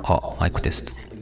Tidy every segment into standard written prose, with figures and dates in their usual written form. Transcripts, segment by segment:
あ、マイクテスト。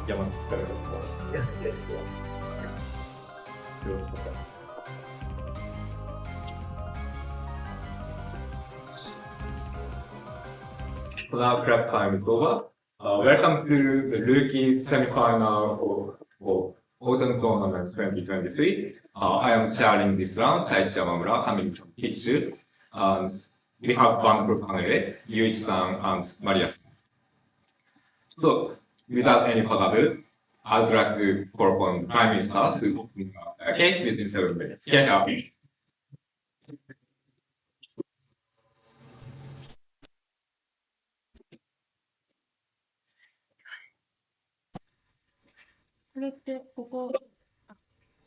Llaman, pero ya se quiere. So now prep time is over. Welcome to the rookie semi-final of Autumn Tournament 2023. I am chairing this round, Taichi Yamamura, coming from Hitchu. And we have one group panelists, Yuichi-san and Maria-san. So, without any further ado, I would like to call upon the Prime Minister to open the case within 7 minutes. Get up. これってここ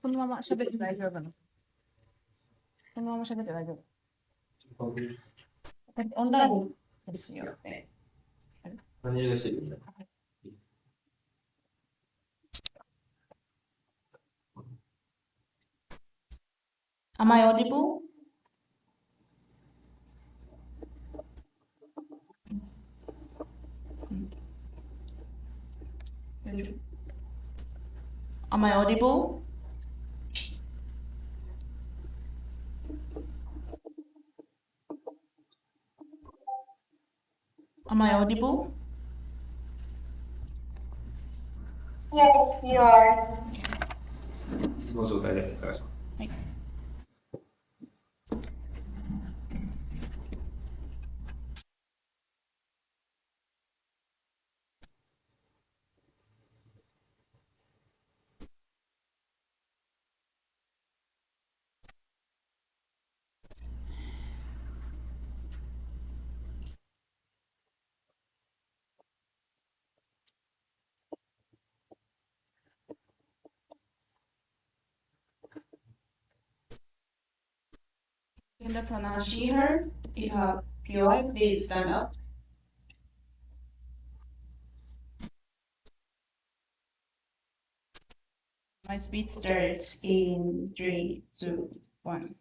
そのまま喋って大丈夫なの？このまま喋って大丈夫？オンラインですよね。何でしょう？ Am I audible? Am I audible? Am I audible? Yes, you are. その状態でお願いします。はい。In the pronounce she, her, if you have POI, please stand up. My speech starts in 3, 2, 1.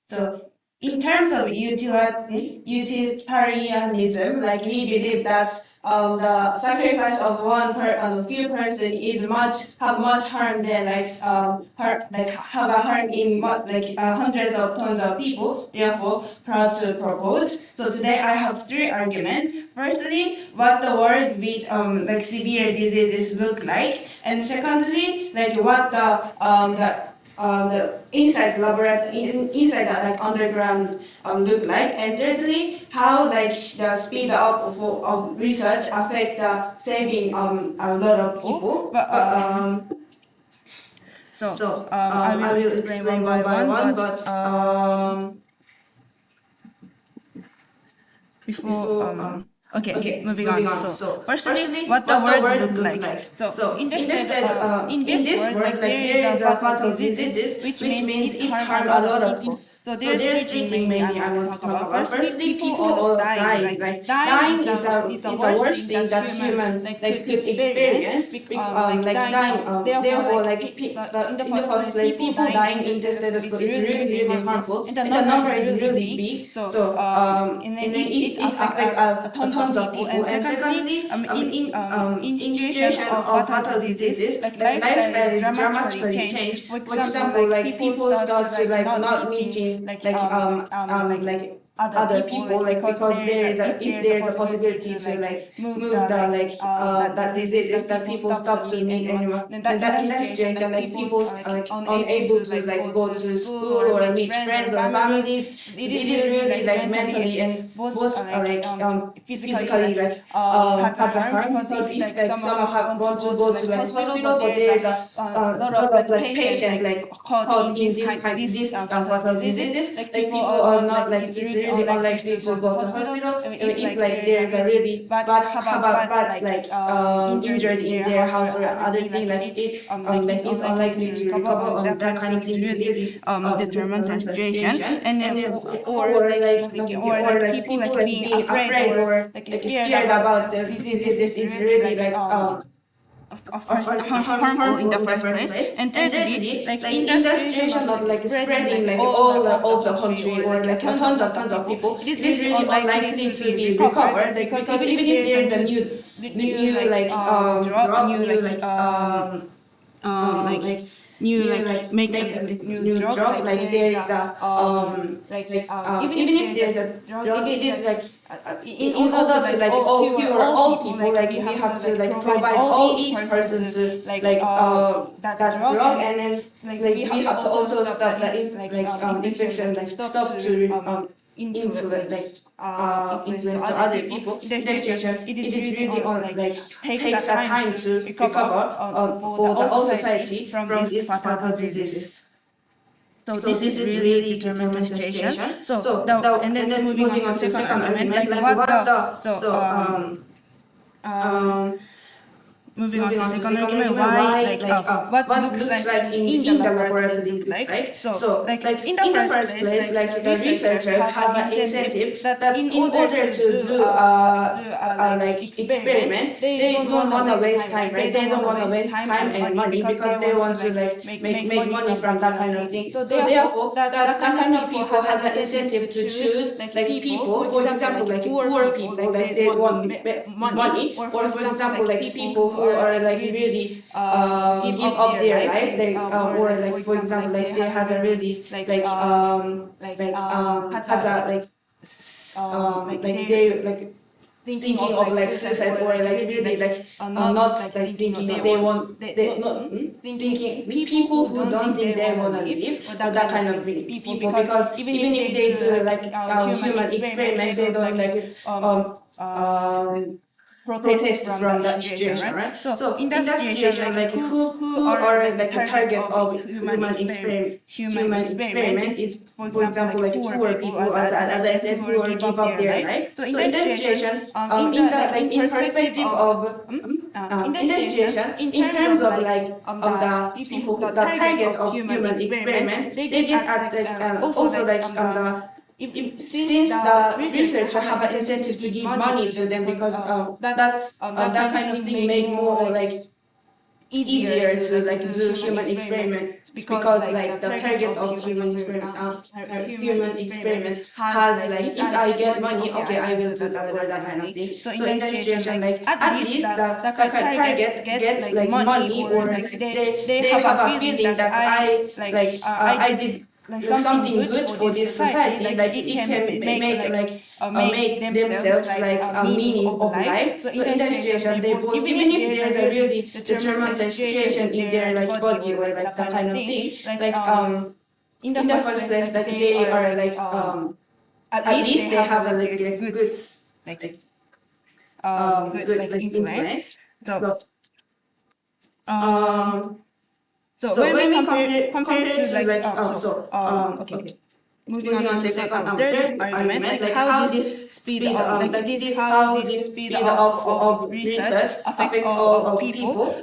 So, in terms of utilitarianism, like we believe that the sacrifice of few person is have much harm than have a harm in hundreds of tons of people. Therefore, proud to propose. So today I have 3 arguments. Firstly, what the world with severe diseases look like, and secondly, what the inside the underground look like, and thirdly, how the speed up of research affect the saving a lot of people. I will explain one by one, but moving on. So firstly, what the world look like. So in this world, there is a lot of diseases, which means it harm a lot of people. So there's three things mainly I want to talk about. Firstly, people are dying. Like dying is the worst thing that human could experience. Like dying. Therefore, in the first place, people dying in the status quo is really harmful, and the number is really big. So and then it affects tons of people. And secondly, in situation of fatal diseases, like lifestyle is dramatically changed. For example, like people start to like not meeting like other people, like because if there is a possibility to like move the that diseases, that people stop to meet anymore. And that in that situation, like people are like unable to like go to school or meet friends or families. It is really like mentally and both like physically like has a harm, because if like some have want to go to like hospital, but there is a lot of like patient like caught in this fatal diseases, like people are not like it's really unlikely to go to hospital. I mean, if like there is a really have a bad like injured in their house or other thing, like it like it's unlikely to recover on that kind of thing. Is really determine the situation. And then or like people like being afraid or like scared about the diseases is really like harmful in the first place. And thirdly, like in the situation of like spreading like all of the country or like tons of people, it is really unlikely to be recovered. Like because even if there is a new like drug, new like new like make a new drug, like there is a even if there's a drug, it is like in order to like cure all people, like we have to like provide all each person to like that drug, and then like we have to also stop the infection, like stop to influence to other people. In that situation, it is really on like takes a time to recover for the whole society from these fatal diseases. So this is really determined the situation. And then moving on to the second argument, like moving on to the second argument, why what looks like in the laboratory looks like. So like in the first place, like the researchers have an incentive that in order to do like experiment, they don't want to waste time, right? They don't want to waste time and money because they want to like make money from that kind of thing. So therefore, that kind of people has an incentive to choose like people, for example, like poor people, like they want money, or for example, like people who are like really give up their life, like or like for example, like they has a really has a like they like thinking of like suicide, or like really like not like thinking they want they not thinking people who don't think they want to live, or that kind of people, because even if they do like human experiments, they don't like protest from that situation, right? So in that situation, like who are like the target of human experiment is, for example, like poor people, as I said, who are give up their life. So in that situation, in perspective of in that situation, in terms of like the people, the target of human experiment, they get at like also like since the researcher have an incentive to give money to them, because that kind of thing make more like easier to like do human experiment, because like the target of human experiment has like, if I get money, okay, I will do that, or that kind of thing. So in that situation, like at least the target gets like money, or like they have a feeling that I did like something good for this society, like it can make themselves like a meaning of life. So in that situation, they both, even if there's a really determined situation in their like body or like that kind of thing, like in the first place, like they are like at least they have a like a good good like influence. So when we compare to like okay. Moving on to the second third argument, like how this speed up, like this how this speed up of research affect all of people.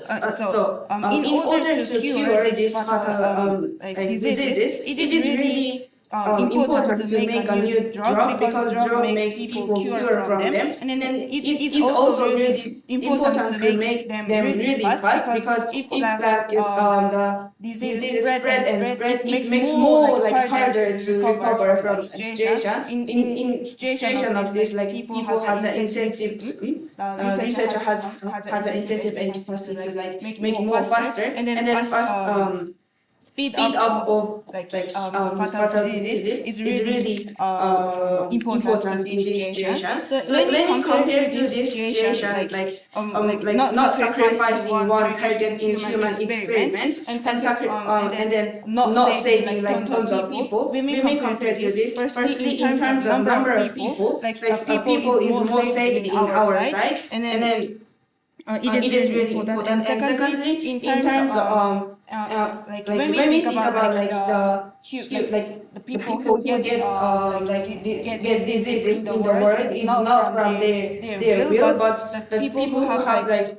In order to cure this fatal like diseases, it is really important to make a new drug because drug makes people cure from them, and then it is also really important to make them really fast because if like the disease spread and spread, it makes more like harder to recover from a situation. In situation of this, like people has an incentive. Researcher has an incentive and capacity to like make it more faster, and then fast speed up of fatal disease is really important in this situation. So when you compare to this situation, like not sacrificing one target in human experiment and then not saving like tons of people, we may compare to this. Firstly, in terms of number of people, like people is more saved in our side, and then it is really important. And secondly, in terms of like when we think about like the people who get get diseases in the world is not from their will, but the people who have like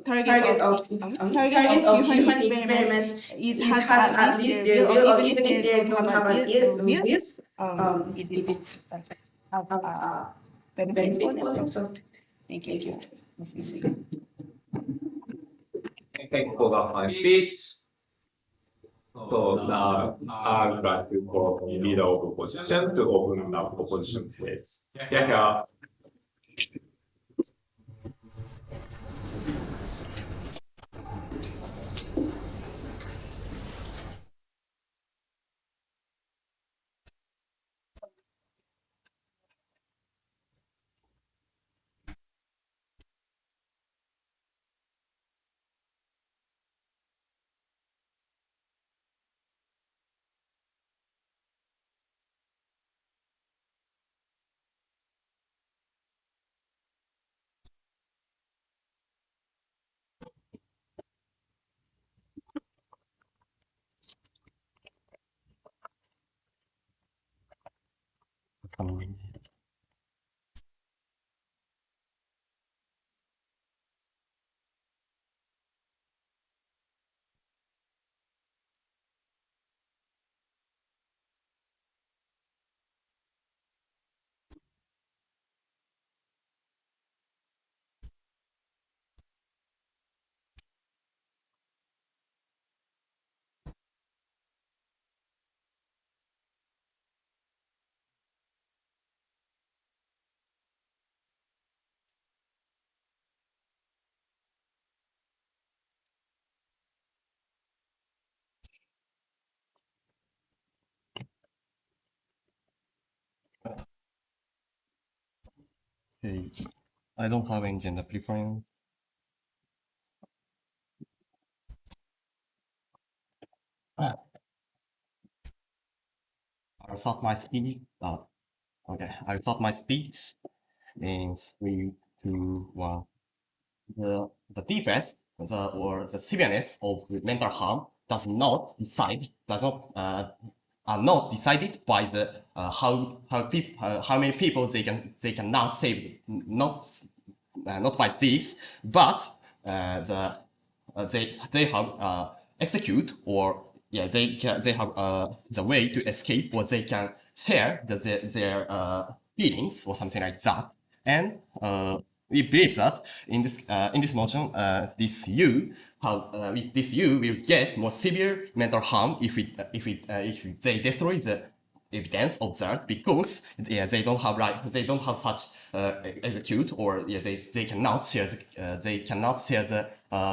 target of human experiments has at least their will, or even if they don't have an will, it's benefit for them. So thank you. Thank you for that fine speech. So now I would like to call the leader of opposition to open up opposition space. Yeah. Okay. I don't have any gender preference. I thought my speech. Okay. I thought my speech in 3, 2, 1. The deepest or the severeness of the mental harm does not are not decided by the how many people they cannot save, not by this, but they have execute, or they have the way to escape, or they can share their feelings or something like that. And we believe that in this motion, this you will get more severe mental harm if they destroy the evidence observed, because they don't have such execute, or they cannot share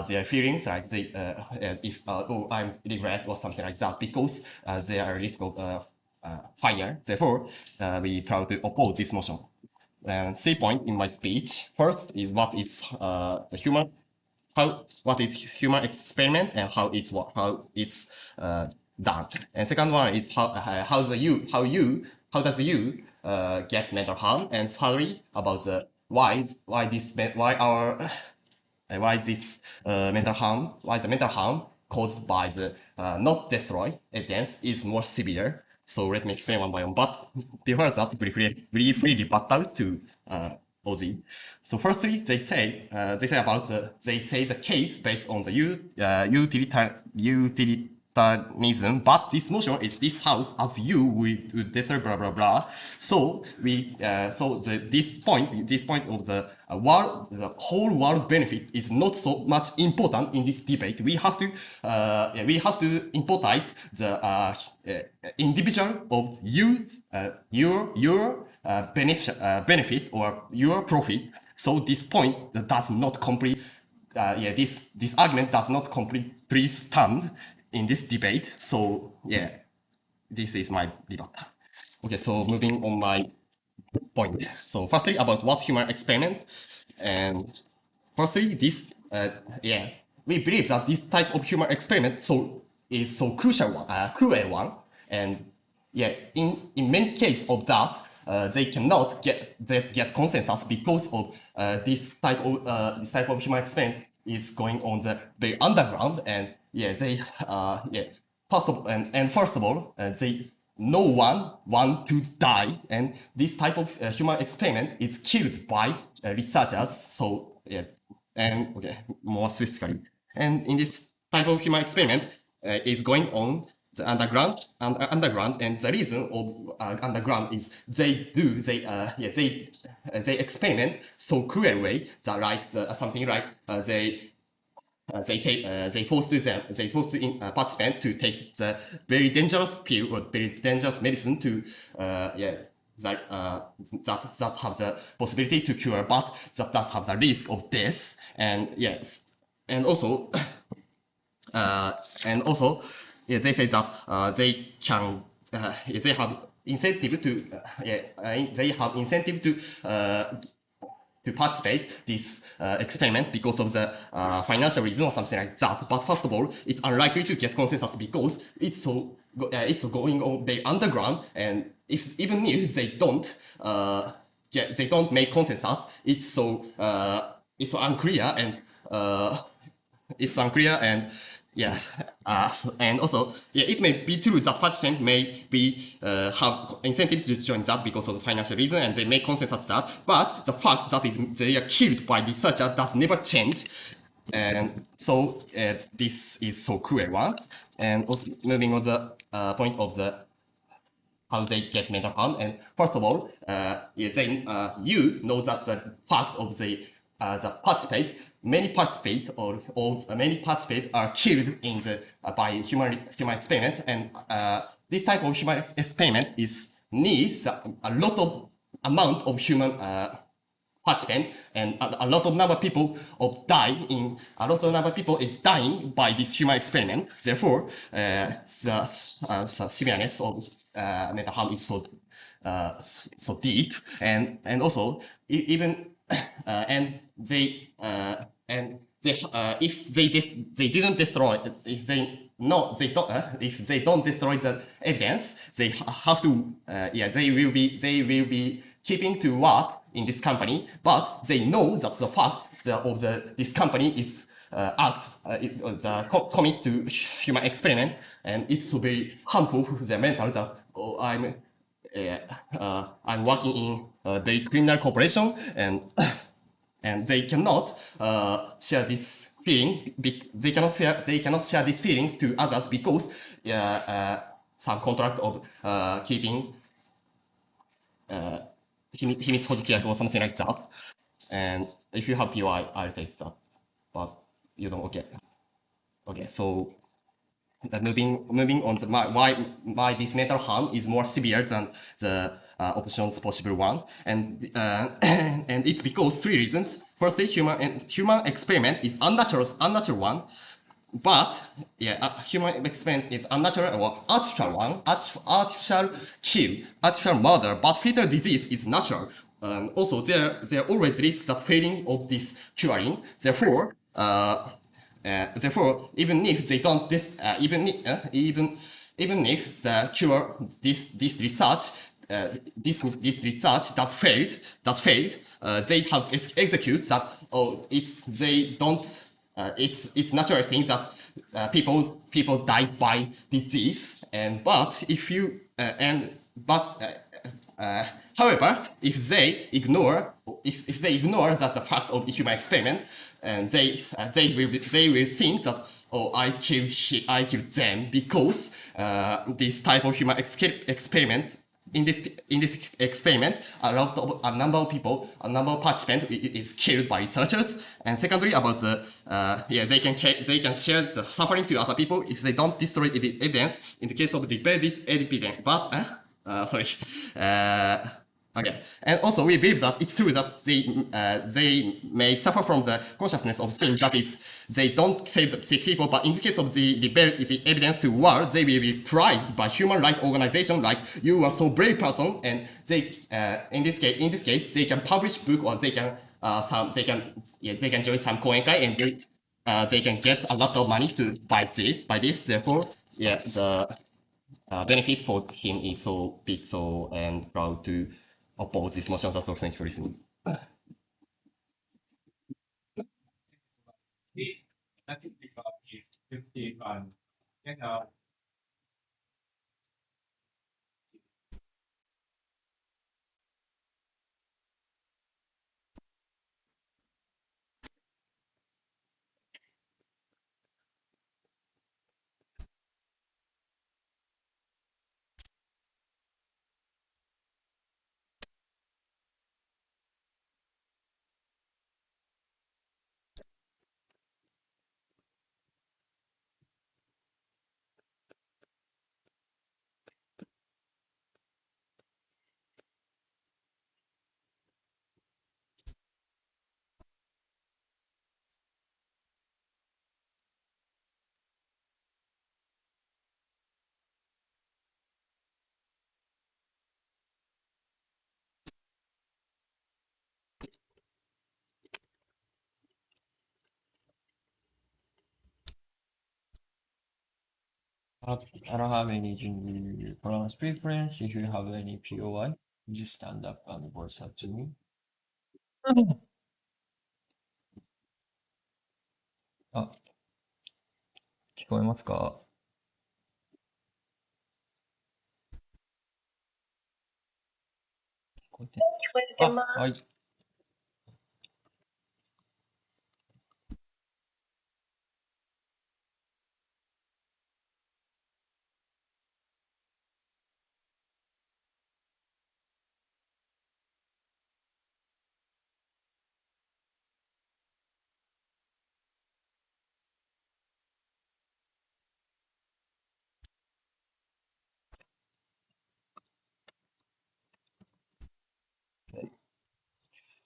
their feelings, like if I'm regret or something like that, because they are risk of fire. Therefore, we try to oppose this motion. And 3 points in my speech. First is what is what is human experiment and how it's done. And second one is how does you get mental harm. And thirdly, about the why this mental harm caused by the not destroy evidence is more severe. So let me explain one by one. But before that, briefly rebuttal to Ozzy. So firstly, they say the case based on the utilitarian mechanism, but this motion is this house as you would destroy blah blah blah. So this point of the world, the whole world benefit is not so much important in this debate. We have to empathize the individual of your benefit or your profit. So this point does not complete. This argument does not completely stand in this debate. So yeah, this is my debate. Okay, so moving on my point. So firstly about what human experiment, and firstly this we believe that this type of human experiment is so crucial one, and yeah, in many cases of that they cannot get consensus because of this type of human experiment is going on the very underground, and first of all they no one want to die, and this type of human experiment is killed by researchers. So yeah, and okay, more specifically, and in this type of human experiment is going on the underground, and the reason of underground is they experiment so cruel way that like something like they force participant to take the very dangerous pill or very dangerous medicine to that have the possibility to cure, but that does have the risk of death. And yes, and also they say that they can they have incentive to participate this experiment because of the financial reason or something like that. But first of all, it's unlikely to get consensus because it's going on very underground, and even if they don't make consensus, it's so unclear, and yes, and also it may be true that participants may have incentive to join that because of the financial reason, and they make consensus that. But the fact that they are killed by the researcher does never change, and so this is so cruel one. And also moving on the point of the how they get mental harm. And first of all, you know that the fact of the many participants are killed in the by human experiment, and this type of human experiment needs a lot of amount of human participant, and a lot of number of people is dying by this human experiment. Therefore, the severeness of mental harm is so deep, and also even if they don't destroy the evidence, they have to they will be keeping to work in this company, but they know that the fact this company is commit to human experiment, and it's so very harmful for their mental that I'm working in a very criminal corporation, and they cannot share this feeling. They cannot share these feelings to others because some contract of keeping 秘密保持契約 or something like that. And if you have POI, I'll take that. But you don't. Okay. So moving on, why this mental harm is more severe than the options possible one, and it's because three reasons. Firstly, human experiment is unnatural one, but human experiment is unnatural or artificial one, artificial kill, artificial murder, but fetal disease is natural. Also, there are always risks that failing of this curing. Therefore, even if they don't even if the cure this research does fail, they have execute that. It's natural thing that people die by disease, however, if they ignore that the fact of the human experiment, and they will think that or I killed them because this type of human experiment. In this experiment, a number of people, a number of participants is killed by researchers. And secondly, about the they can share the suffering to other people if they don't destroy the evidence. In the case of repair this evidence, but sorry. Okay, and also we believe that it's true that they may suffer from the consciousness of sin, that is, they don't save the sick people, but in the case of the evidence to war, they will be prized by human rights organization like you are so brave person, and they in this case they can publish book or they can they can join some koenkai and they can get a lot of money to buy this. Therefore, yeah, the benefit for him is so big, so and proud to oppose this motion. That's all. Thank you for listening. I think because it's 50 and I don't have any gender pronouns preference. If you have any POI, just stand up and voice up to me. あ、聞こえますか？聞こえて、聞こえてます。はい。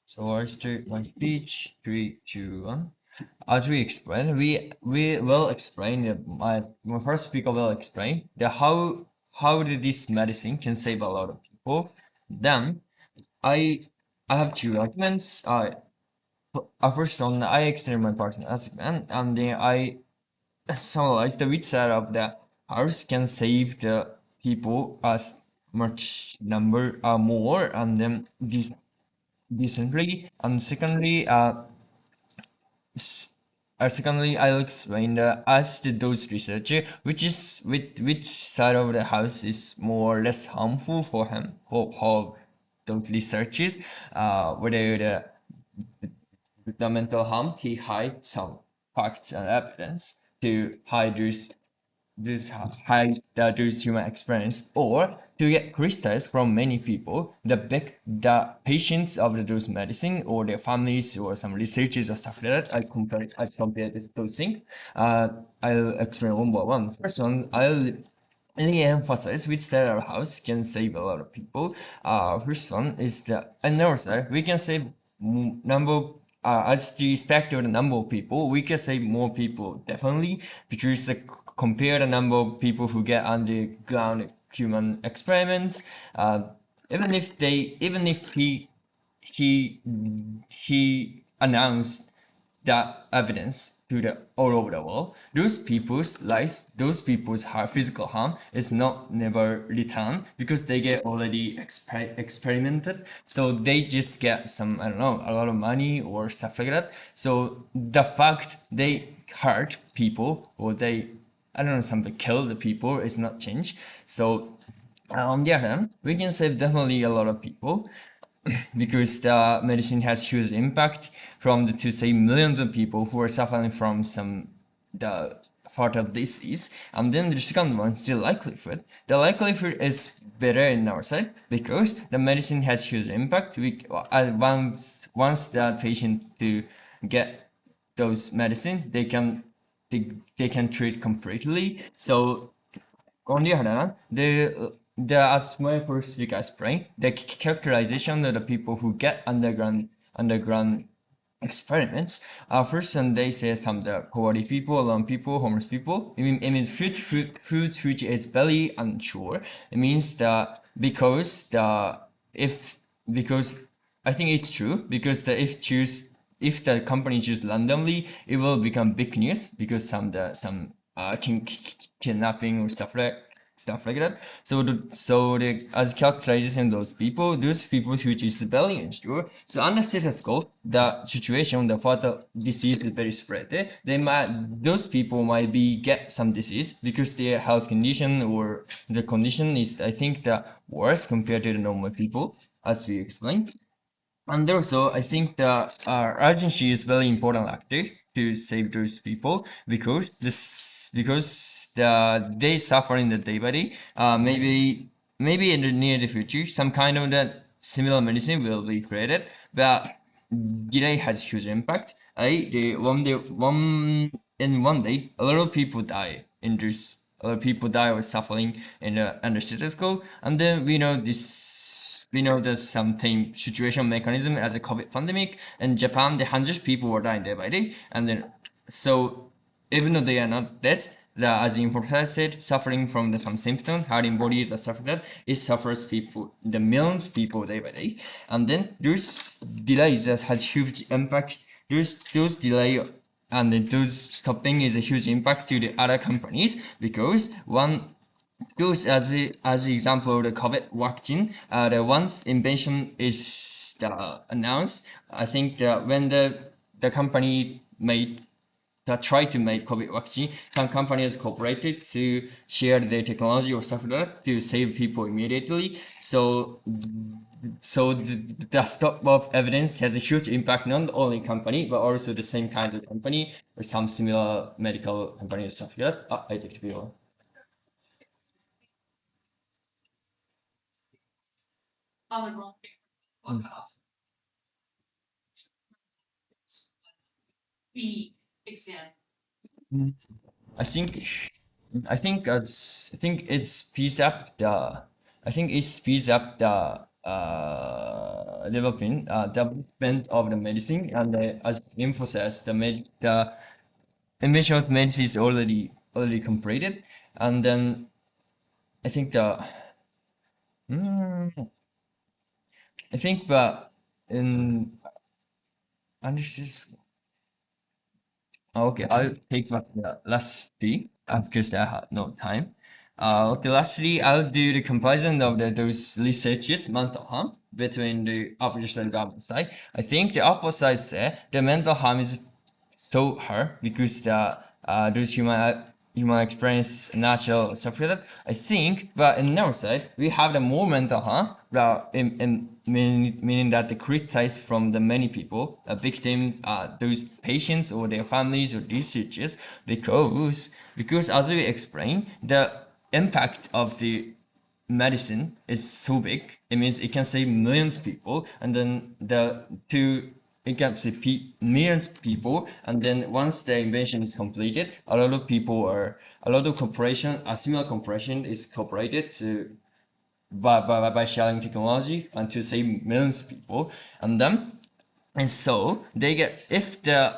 So I start my speech. 3, 2, 1. As we explained, we will explain my first speaker will explain the how this medicine can save a lot of people. Then I have two arguments. First one, I extend my partner argument, and then I summarize the which side of the house can save the people as much number more, and then this decently. And secondly, I'll explain as to those researcher, which side of the house is more or less harmful for him, how those researchers, whether the mental harm, he hide some facts and evidence to hide those human experience, or to get criticized from many people, the patients of those medicine or their families or some researchers or stuff like that. I compare those things. I'll explain one by one. First one, I'll really emphasize which side of our house can save a lot of people. First one is that on our side, we can save number as the respect of the number of people, we can save more people definitely, because compare the number of people who get underground human experiments, even if he announced that evidence to the all over the world, those people's lives, those people's physical harm is not never returned because they get already experimented. So they just get some, I don't know, a lot of money or stuff like that. So the fact they hurt people or they, I don't know, something kill the people is not changed. So on the other hand, we can save definitely a lot of people because the medicine has huge impact from to say millions of people who are suffering from the part of disease. And then the second one is the likelihood. The likelihood is better in our side because the medicine has huge impact. Once the patient to get those medicine, they can treat completely. So on the other hand, as my first week explained, the characterization of the people who get underground experiments. First, and they say some the poverty people, alone people, homeless people. It means food which is very unsure. It means that because I think it's true because if the company choose randomly, it will become big news because some kidnapping or stuff like that. So as characterization those people which is very unsure. So under status quo, the situation, the further disease is very spread. Those people might get some disease because their health condition or the condition is, I think, the worse compared to the normal people, as we explained. And also, I think the urgency is very important factor to save those people because they suffer in the day by day. Maybe in the near the future, some kind of that similar medicine will be created, but delay has huge impact. One day, a lot of people die in this. A lot of people die or suffering in the under status quo, and then we know there's some situation mechanism as a COVID pandemic. In Japan, the hundreds of people were dying day by day, and then so even though they are not dead, as the importer said, suffering from some symptom, hurting bodies are suffering that, it suffers people, the millions of people day by day, and then those delays that has huge impact. Those delay and those stopping is a huge impact to the other companies because as the example of the COVID vaccine, the once invention is announced, I think when the company tried to make COVID vaccine, some companies cooperated to share their technology or software to save people immediately. So the stop of evidence has a huge impact not only company but also the same kind of company or some similar medical company and stuff like that. I take the video. I think it speeds up the development of the medicine and as emphasized the invention of medicine is already completed, and then I think but in and this is okay, I'll take back the last three because I had no time. Okay, lastly, I'll do the comparison of those researches mental harm between the opposite and government side. I think the opposite side say the mental harm is so hard because those human experience natural stuff like that. I think, but in our side, we have the more mental harm, meaning that the criticize from the many people, victims, those patients or their families or researchers, because as we explained, the impact of the medicine is so big. It means it can save millions of people, and then it can save millions of people, and then once the invention is completed, a lot of corporation, a similar corporation is cooperated to by sharing technology and to save millions of people, and so they get if the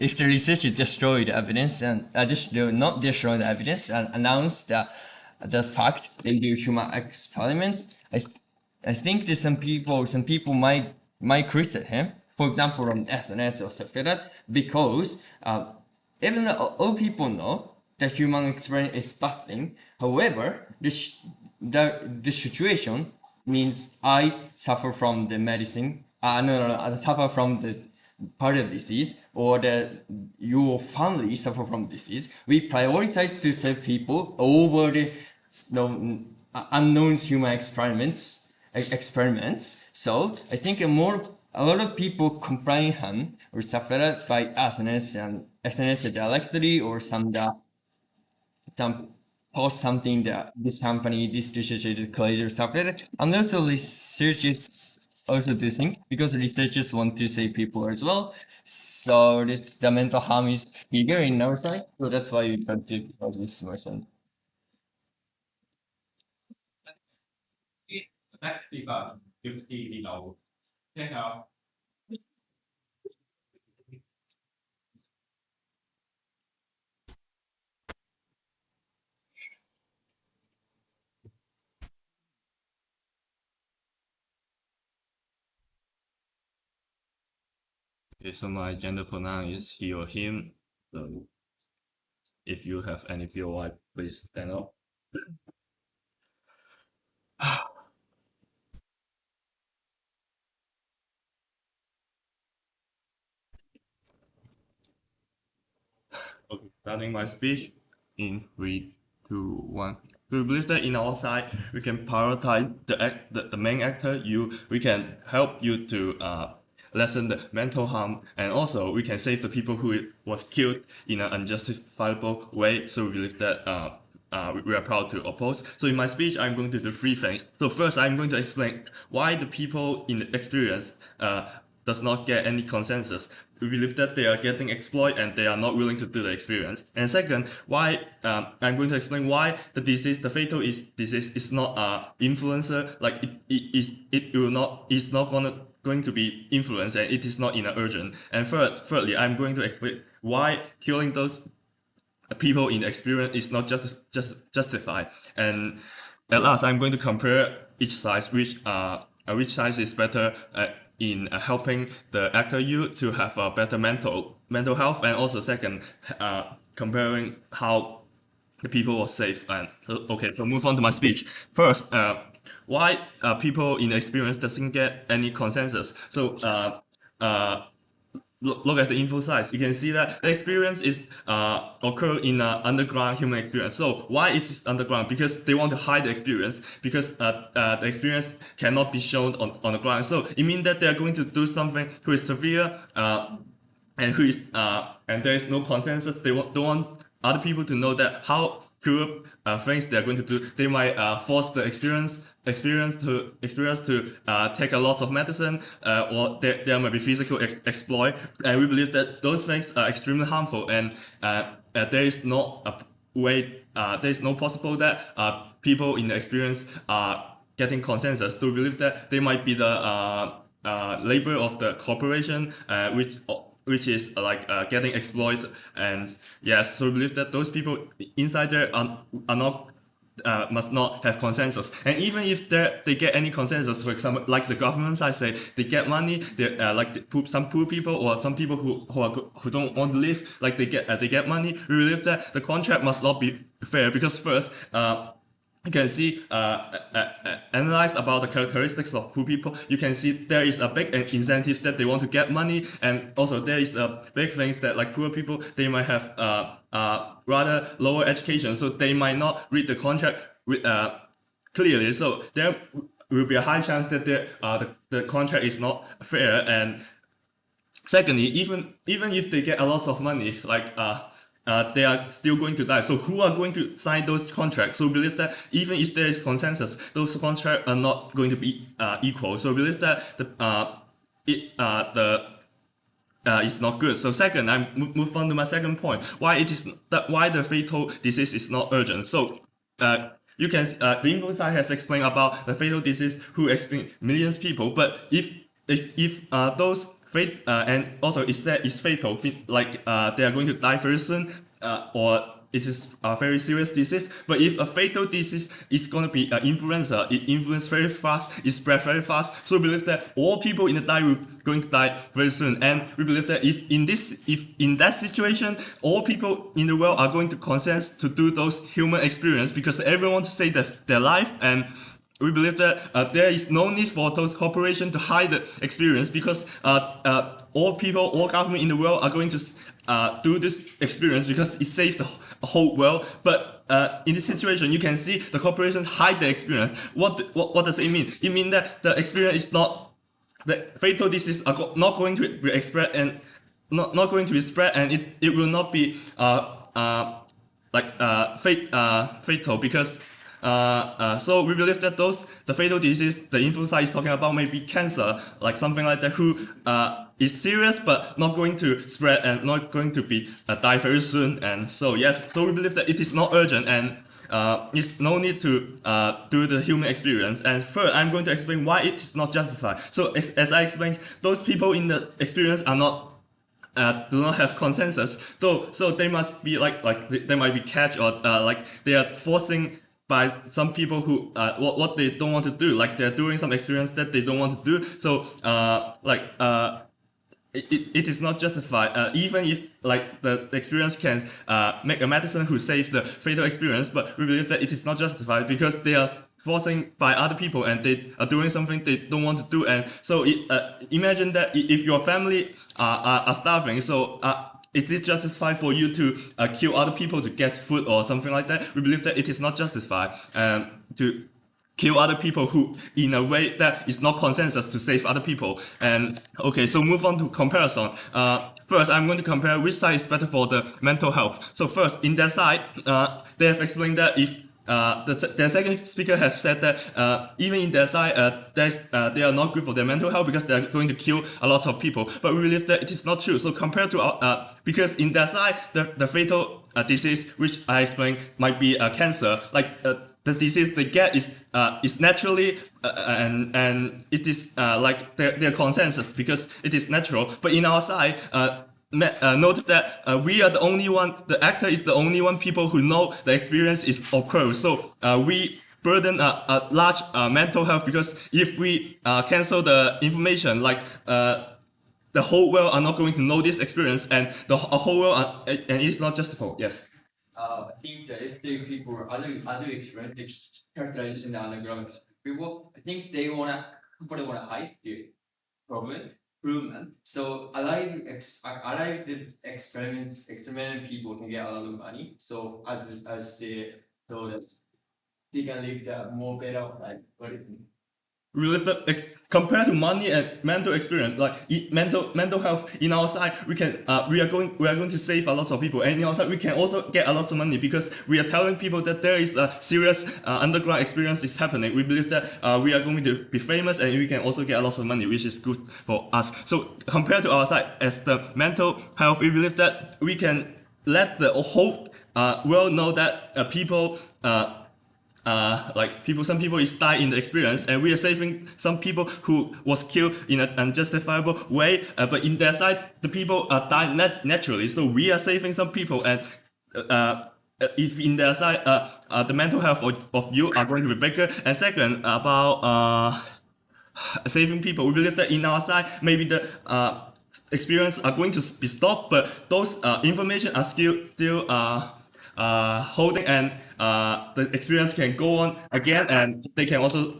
researchers destroy the evidence and just do not destroy the evidence and announce the fact they do human experiments, I think that some people might criticize him, for example, on SNS or stuff like that, because even though all people know that human experiment is bad thing, however, the situation means I suffer from the medicine. I suffer from the part of disease, or that your family suffer from disease. We prioritize to save people over the unknown human experiments. So I think a lot of people complain him or stuff like that by SNS and SNS directly or some post something that this company, this researcher, this college or stuff like that. And also researchers also do think because researchers want to save people as well. So this the mental harm is bigger in our side. So that's why we try to follow this version. ね、っていうか、50の、ね、Okay, so my gender pronoun is he or him. So if you have any POI, please stand up. Okay, starting my speech in 3, 2, 1. We believe that in our side, we can prioritize the main actor. We can help you to lessen the mental harm, and also we can save the people who was killed in an unjustifiable way. So we believe that we are proud to oppose. So in my speech, I'm going to do 3 things. So first, I'm going to explain why the people in the experience does not get any consensus. We believe that they are getting exploited and they are not willing to do the experience. And second, why I'm going to explain why the disease, the fatal disease, is not influencer. Like it will not, it's not going to be influenced, and it is not in an urgent. And thirdly, I'm going to explain why killing those people in experience is not just justified. And at last, I'm going to compare each side, which side is better in helping the actor youth to have a better mental health, and also second, comparing how the people were safe. And okay, so move on to my speech. First, why people in experience doesn't get any consensus. So look at the info size. You can see that the experience is occur in underground human experience. So why it is underground? Because they want to hide the experience, because the experience cannot be shown on the ground. So it means that they are going to do something who is severe and who is and there is no consensus. They don't want other people to know that how cruel things they are going to do. They might force the experience to take a lot of medicine, or there might be physical exploit, and we believe that those things are extremely harmful, and there is no way, there is no possible that people in the experience are getting consensus to believe that they might be the labor of the corporation, which is like getting exploited. And yes, so we believe that those people inside there are not must not have consensus. And even if they get any consensus, for example, like the government, I say they get money, they some poor people or some people who don't want to live, like they get money. We believe that the contract must not be fair, because first, you can see analyze about the characteristics of poor people. You can see there is a big incentive that they want to get money, and also there is a big things that like poor people, they might have rather lower education, so they might not read the contract clearly. So there will be a high chance that the contract is not fair. And secondly, even if they get a lot of money, like they are still going to die. So who are going to sign those contracts? So we believe that even if there is consensus, those contracts are not going to be equal. So we believe that it's not good. So second, I move on to my second point. Why the fatal disease is not urgent. So you can the info side has explained about the fatal disease who explain millions of people. But if those and also it's fatal, like they are going to die very soon, or it is a very serious disease. But if a fatal disease is going to be influenza, it influences very fast, it spread very fast. So we believe that all people in the die will going to die very soon. And we believe that if in that situation, all people in the world are going to consent to do those human experience, because everyone wants to save their life. And we believe that there is no need for those corporations to hide the experience, because all people, all government in the world are going to do this experience because it saves the whole world. But in this situation, you can see the corporation hide the experience. What does it mean? It means that the experience is not, the fatal disease are not going to be expressed, and not going to be spread, and it will not be fatal, because so we believe that the fatal disease the influencer is talking about may be cancer, like something like that, who is serious but not going to spread and not going to be die very soon. And so yes, so we believe that it is not urgent, and it's no need to do the human experience. And third, I'm going to explain why it is not justified. So as I explained, those people in the experience are not do not have consensus. So they must be like they might be catch, or like they are forcing by some people who what they don't want to do, like they're doing some experience that they don't want to do. So it is not justified, even if like the experience can make a medicine who save the fatal experience, but we believe that it is not justified because they are forcing by other people and they are doing something they don't want to do. And so imagine that if your family are starving, so it is justified for you to kill other people to get food or something like that. We believe that it is not justified to kill other people who in a way that is not consensus to save other people. And okay, so move on to comparison. First, I'm going to compare which side is better for the mental health. So first, in their side, they have explained that if the second speaker has said that even in their side, they are not good for their mental health because they are going to kill a lot of people. But we believe that it is not true. So compared to because in their side, the fatal disease, which I explained, might be cancer. Like the disease they get is naturally and it is like their consensus because it is natural. But in our side, note that we are the only one, the actor is the only one people who know the experience is occurs. So we burden a large mental health, because if we cancel the information, like the whole world are not going to know this experience, and the whole world and it's not justifiable. Yes. I think that if the people are other characterization the underground people, I think they company wanna hide the problem improvement. So I like the experiment people can get a lot of money. So as they so that they can live the more better life. What do you think? Really, compared to money and mental experience, like mental health, in our side we are going to save a lot of people, and in our side we can also get a lot of money because we are telling people that there is a serious underground experience is happening. We believe that we are going to be famous, and we can also get a lot of money, which is good for us. So compared to our side, as the mental health, we believe that we can let the whole world know that people some people is die in the experience, and we are saving some people who was killed in an unjustifiable way. But in their side, the people die naturally. So we are saving some people, and if in their side, the mental health of you are going to be better. And second, about saving people, we believe that in our side, maybe the experience are going to be stopped, but those information are still holding, and the experience can go on again, and they can also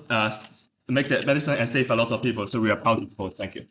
make that medicine and save a lot of people. So we are proud of both. Thank you.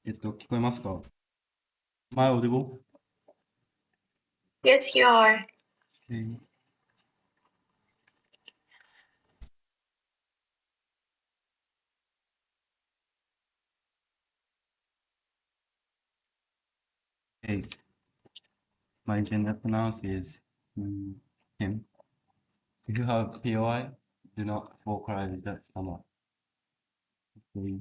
聞こえますか? Am I audible? Yes, you are. Okay. Okay. My gender pronounce is him. If you have POI, do not vocalize that summer. Okay.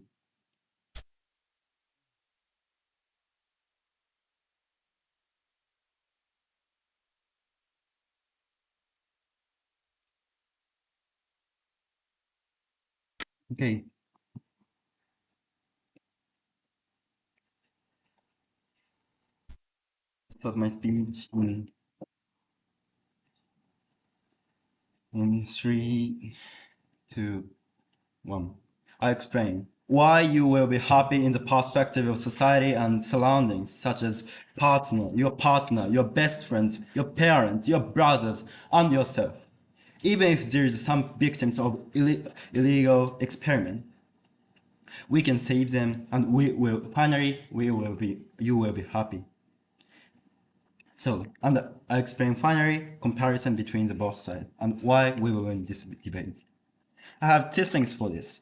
Okay. Start my speech in 3, 2, One. I explain why you will be happy in the perspective of society and surroundings, such as partner, your best friends, your parents, your brothers, and yourself. Even if there is some victims of illegal experiment, we can save them, and you will be happy. So, and I explain finally comparison between the both sides and why we will win this debate. I have two things for this.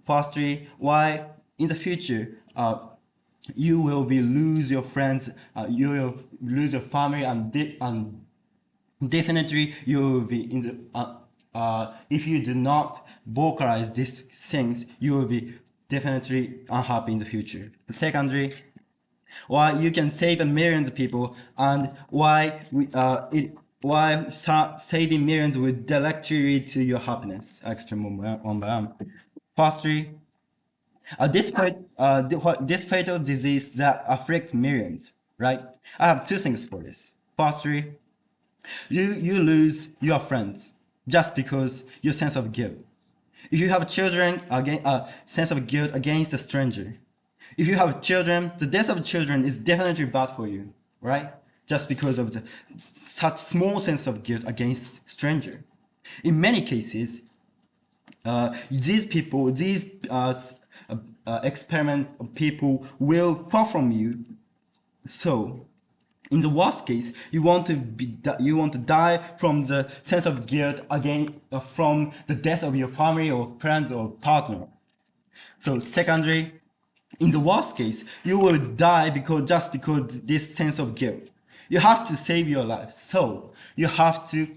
Firstly, why in the future you will be lose your friends, you will lose your family, and definitely you will be in the if you do not vocalize these things, you will be definitely unhappy in the future. Secondly, why you can save millions of people, and why saving millions will directly lead to your happiness. I explain one by one. Firstly, this fatal disease that afflicts millions, right? I have two things for this. Firstly, you lose your friends just because your sense of guilt. If you have children, again, sense of guilt against a stranger. If you have children, the death of children is definitely bad for you, right? Just because of such small sense of guilt against stranger. In many cases, these experiment people will fall from you. So, in the worst case, you want to die from the sense of guilt again from the death of your family or friends or partner. So, secondly, in the worst case, you will die just because this sense of guilt. You have to save your life. So you have to.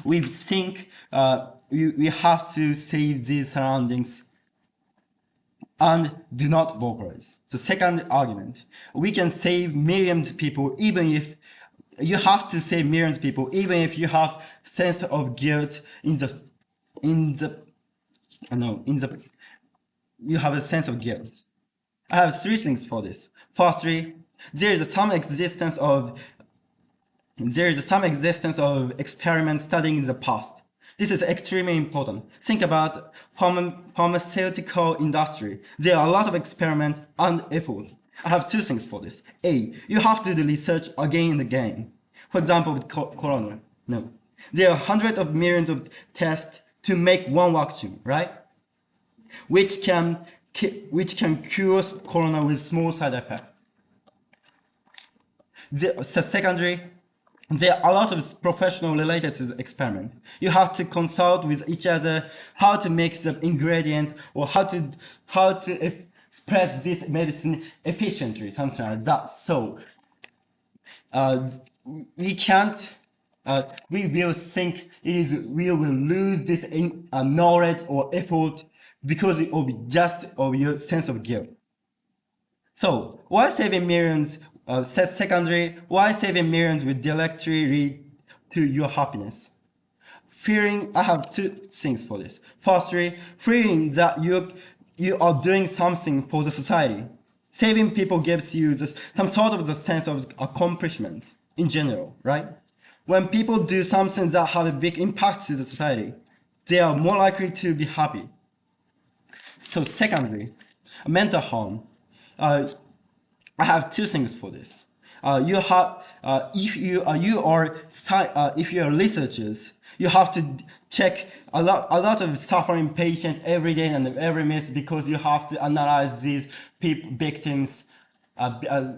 We think we have to save these surroundings and do not vocalize. So second argument, we can save millions of people even if you have to save millions of people even if you have sense of guilt you have a sense of guilt. I have three things for this. Firstly, there is some existence of experiments studying in the past. This is extremely important. Think about pharmaceutical industry. There are a lot of experiment and effort. I have two things for this. A, you have to do research again and again. For example, with corona. No, there are hundreds of millions of tests to make one vaccine, right? Which can cure corona with small side effects. Secondly, there are a lot of professionals related to the experiment. You have to consult with each other how to make the ingredient or how to spread this medicine efficiently, something like that. So we can't. We will think we will lose this knowledge or effort because of your sense of guilt. So why saving millions? Secondly, why saving millions will directly lead to your happiness? I have two things for this. Firstly, feeling that you are doing something for the society. Saving people gives you some sort of the sense of accomplishment in general, right? When people do something that has a big impact to the society, they are more likely to be happy. So secondly, mental harm. I have two things for this. If you are researchers, you have to check a lot of suffering patients every day and every minute because you have to analyze these victims,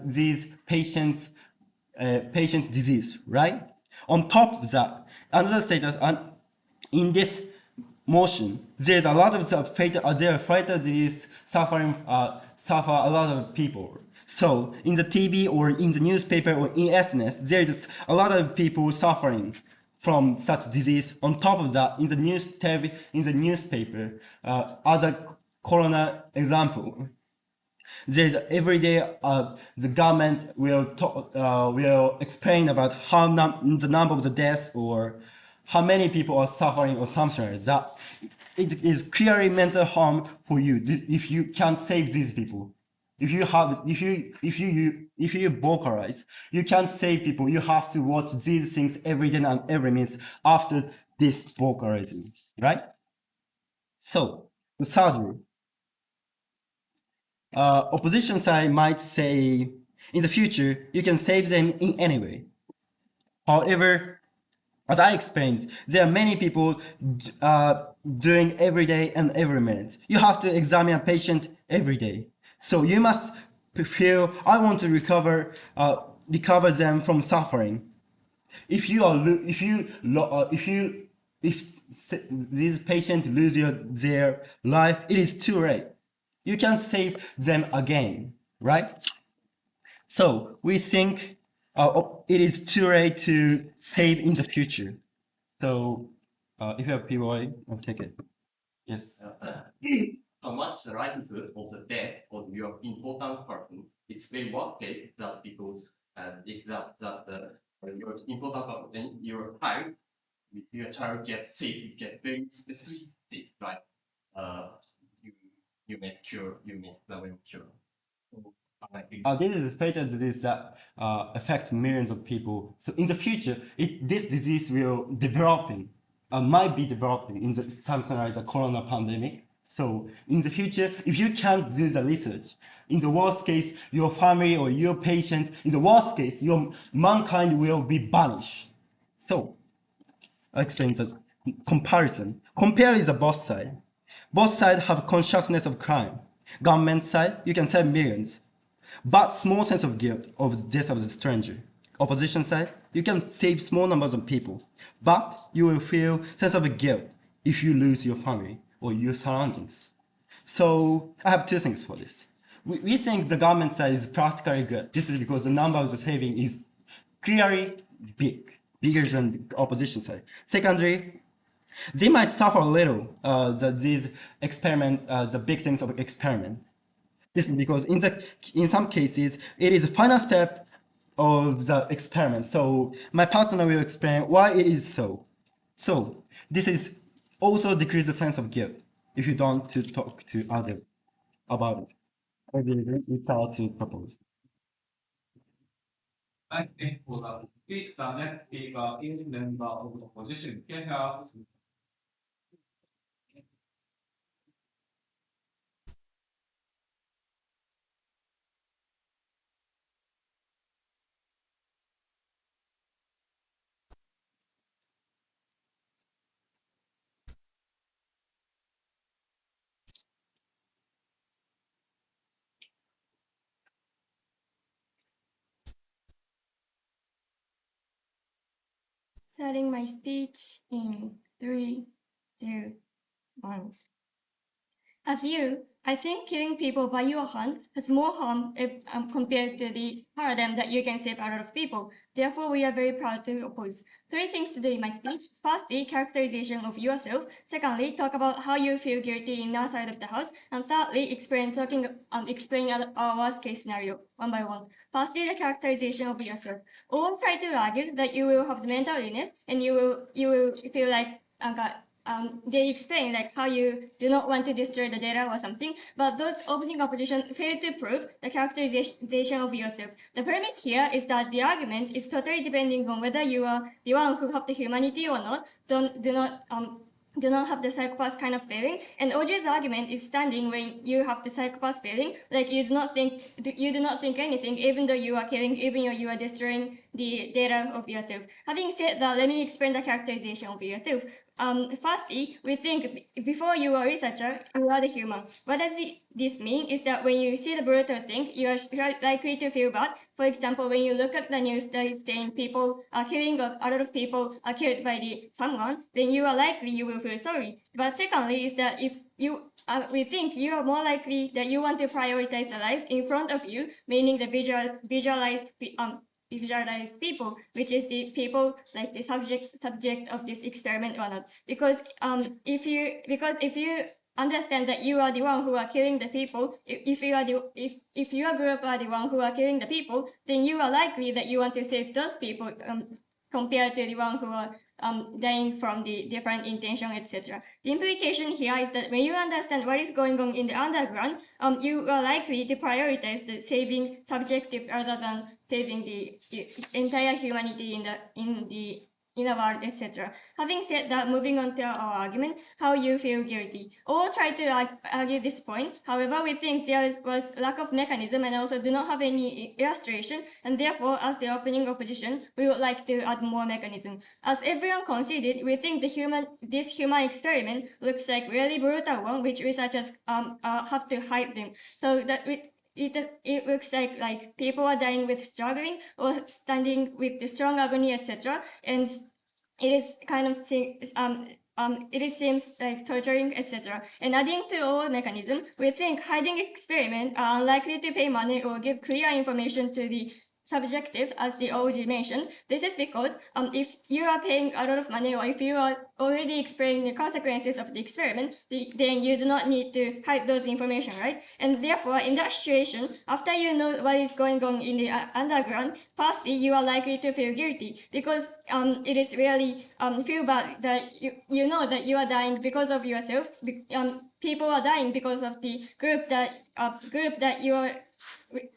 these patients, patient disease, right? On top of that, another status in this motion, there's a lot of fatal disease suffer a lot of people. So in the TV or in the newspaper or in SNS, there's a lot of people suffering from such disease. On top of that, in the newspaper, as a corona example, there's every day the government will explain about the number of the deaths or how many people are suffering or something like that. It is clearly mental harm for you if you can't save these people. If you vocalize, you can't save people. You have to watch these things every day and every minute after this vocalizing, right? So the surgery. Opposition side might say, in the future, you can save them in any way. However, as I explained, there are many people doing every day and every minute. You have to examine a patient every day. So you must feel, I want to recover them from suffering. If these patients lose their life, it is too late. You can't save them again, right? So we think it is too late to save in the future. So if you have POI, I'll take it. Yes. How much the likelihood of the death of your important person? It's very worst case that because if your important person in your time, if your child gets sick, you get very specific sick, right? You you make cure, you make the will cure. This is fatal disease that affect millions of people. So in the future, this disease will developing, might be developing in something like the corona pandemic. So in the future, if you can't do the research, in the worst case, your family or your patient, in the worst case, your mankind will be banished. So I'll explain the comparison. Compare is the both side. Both sides have consciousness of crime. Government side, you can save millions, but small sense of guilt of the death of the stranger. Opposition side, you can save small numbers of people, but you will feel sense of guilt if you lose your family or your surroundings. So I have two things for this. We think the government side is practically good. This is because the number of the saving is clearly bigger than the opposition side. Secondly, they might suffer a little, these the victims of experiment. This is because in some cases, it is the final step of the experiment. So my partner will explain why it is so. So this is also decrease the sense of guilt if you don't to talk to others about it. Maybe it's how to propose. I think for the each the next speaker is member of the opposition. Can have Starting my speech in 3, 2, 1. As you, I think killing people by your hand has more harm if, compared to the paradigm that you can save a lot of people. Therefore, we are very proud to oppose. 3 things to do in my speech. Firstly, characterization of yourself. Secondly, talk about how you feel guilty in our side of the house. And thirdly, explain our worst case scenario one by one. Firstly, the characterization of yourself. All try to argue that you will have the mental illness and you will feel like they explain like how you do not want to destroy the data or something, but those opening opposition fail to prove the characterization of yourself. The premise here is that the argument is totally depending on whether you are the one who have the humanity or not. Do not have the psychopath kind of feeling, and OJ's argument is standing when you have the psychopath feeling, like you do not think anything, even though you are killing, even though you are destroying the data of yourself. Having said that, let me explain the characterization of yourself. Firstly, we think before you are a researcher, you are the human. What does this mean is that when you see the brutal thing, you are likely to feel bad. For example, when you look at the news that is saying people are killing, a lot of people are killed by someone, then you are likely you will feel sorry. But secondly, is that if we think you are more likely that you want to prioritize the life in front of you, meaning the visualized people, which is the people like the subject of this experiment or not. Because if you understand that you are the one who are killing the people, if your group are the one who are killing the people, then you are likely that you want to save those people compared to the one who are dying from the different intention, etc. The implication here is that when you understand what is going on in the underground, you are likely to prioritize the saving subjective rather than saving the entire humanity in the in a world, etc. Having said that, moving on to our argument, how you feel guilty. All try to argue this point. However, we think was lack of mechanism and also do not have any illustration, and therefore, as the opening opposition, we would like to add more mechanism. As everyone conceded, we think this human experiment looks like really brutal one, which researchers have to hide them. So that it looks like people are dying with struggling or standing with the strong agony, etc. And it is kind of it seems like torturing, etc. And adding to all mechanism, we think hiding experiment are unlikely to pay money or give clear information to the subjective, as the OG mentioned. This is because if you are paying a lot of money or if you are already experiencing the consequences of the experiment, then you do not need to hide those information, right? And therefore, in that situation, after you know what is going on in the underground, firstly, you are likely to feel guilty because it is really feel bad that you know that you are dying because of yourself. People are dying because of the group that your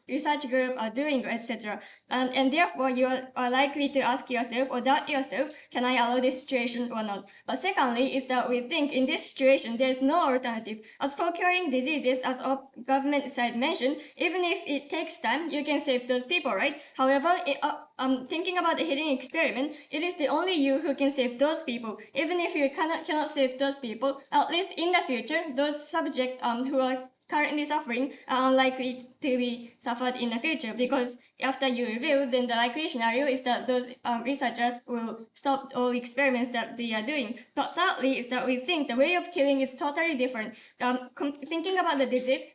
research group are doing, etc. And therefore, you are likely to ask yourself or doubt yourself, can I allow this situation or not? But secondly, is that we think in this situation, there is no alternative. As for curing diseases, as our government side mentioned, even if it takes time, you can save those people, right? However, thinking about the hidden experiment, it is the only you who can save those people. Even if you cannot save those people, at least in the future, those subjects who are currently suffering are unlikely to be suffered in the future, because after you review, then the likely scenario is that those researchers will stop all experiments that they are doing. But thirdly is that we think the way of killing is totally different. Thinking about the disease